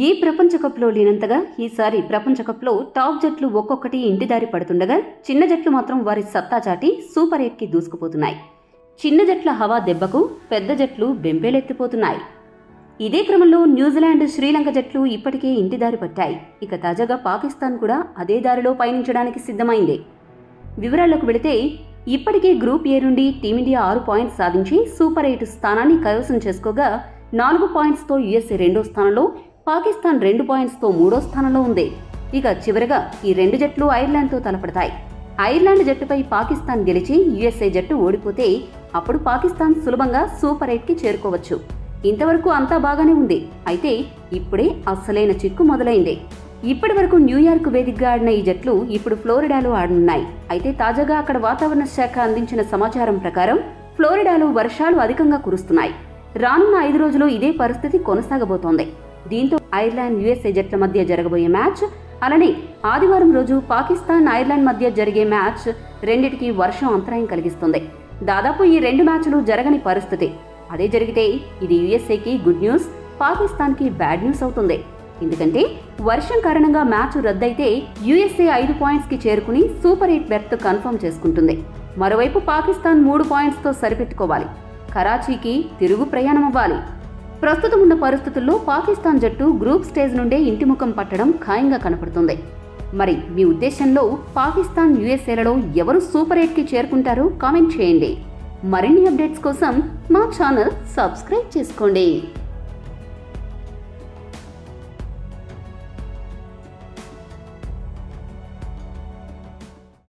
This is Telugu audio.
ఈ ప్రపంచ కప్లో లేనంతగా ఈసారి ప్రపంచ కప్లో టాప్ జట్లు ఒక్కొక్కటి ఇంటిదారి పడుతుండగా చిన్న జట్లు మాత్రం వారి సత్తా చాటి సూపర్ 8కి దూసుకుపోతున్నాయి. చిన్న జట్ల హవా దెబ్బకు పెద్ద జట్లు బెంబేలెత్తిపోతున్నాయి. ఇదే క్రమంలో న్యూజిలాండ్, శ్రీలంక జట్లు ఇప్పటికే ఇంటిదారి పట్టాయి. ఇక తాజాగా పాకిస్తాన్ కూడా అదే దారిలో పయనించడానికి సిద్ధమైంది. వివరాల్లోకి వెళితే ఇప్పటికే గ్రూప్ ఏ నుండి టీమిండియా 6 పాయింట్స్ సాధించి సూపర్ 8 స్థానాన్ని కైవసం చేసుకోగా 4 పాయింట్స్తో యుఎస్ఏ 2వ స్థానంలో, పాకిస్తాన్ 2 పాయింట్స్తో 3వ స్థానంలో ఉంది. ఇక చివరగా ఈ రెండు జట్లు ఐర్లాండ్తో తలపడతాయి. ఐర్లాండ్ జట్టుపై పాకిస్తాన్ గెలిచి యుఎస్ఏ జట్టు ఓడిపోతే అప్పుడు పాకిస్తాన్ సులభంగా సూపర్ 8కి చేరుకోవచ్చు. ఇంతవరకు అంతా బాగానే ఉంది. అయితే ఇప్పుడే అస్సలైన చిక్కు మొదలైంది. ఇప్పటి వరకు న్యూయార్క్ వేదికగా ఆడిన ఈ జట్లు ఇప్పుడు ఫ్లోరిడాలో ఆడనున్నాయి. అయితే తాజాగా అక్కడ వాతావరణ శాఖ అందించిన సమాచారం ప్రకారం ఫ్లోరిడాలో వర్షాలు అధికంగా కురుస్తున్నాయి. రానున్న 5 రోజులు ఇదే పరిస్థితి కొనసాగబోతోంది. దీంతో ఐర్లాండ్, యుఎస్ఏ జట్ల మధ్య జరగబోయే మ్యాచ్, అలానే ఆదివారం రోజు పాకిస్తాన్, ఐర్లాండ్ మధ్య జరిగే మ్యాచ్ రెండిటికి వర్షం అంతరాయం కలిగిస్తుంది. దాదాపు ఈ 2 మ్యాచ్లు జరగని పరిస్థితి. అదే జరిగితే ఇది యుఎస్ఏకి గుడ్ న్యూస్, పాకిస్తాన్కి బ్యాడ్ న్యూస్ అవుతుంది. ఎందుకంటే వర్షం కారణంగా మ్యాచ్ రద్దయితే యుఎస్ఏ 5 పాయింట్స్కి చేరుకుని సూపర్ 8 బెర్త్ కన్ఫర్మ్ చేసుకుంటుంది. మరోవైపు పాకిస్తాన్ 3 పాయింట్స్తో సరిపెట్టుకోవాలి. కరాచీకి తిరుగు ప్రయాణం అవ్వాలి. ప్రస్తుతం ఉన్న పరిస్థితుల్లో పాకిస్తాన్ జట్టు గ్రూప్ స్టేజ్ నుండే ఇంటిముఖం పట్టడం ఖాయంగా కనపడుతుంది. మరి మీ ఉద్దేశంలో పాకిస్తాన్, యుఎస్ఏలలో ఎవరు సూపర్ 8కి చేరుకుంటారో కామెంట్ చేయండి. మరిన్ని అప్డేట్స్ కోసం మా ఛానల్ సబ్స్క్రైబ్ చేసుకోండి.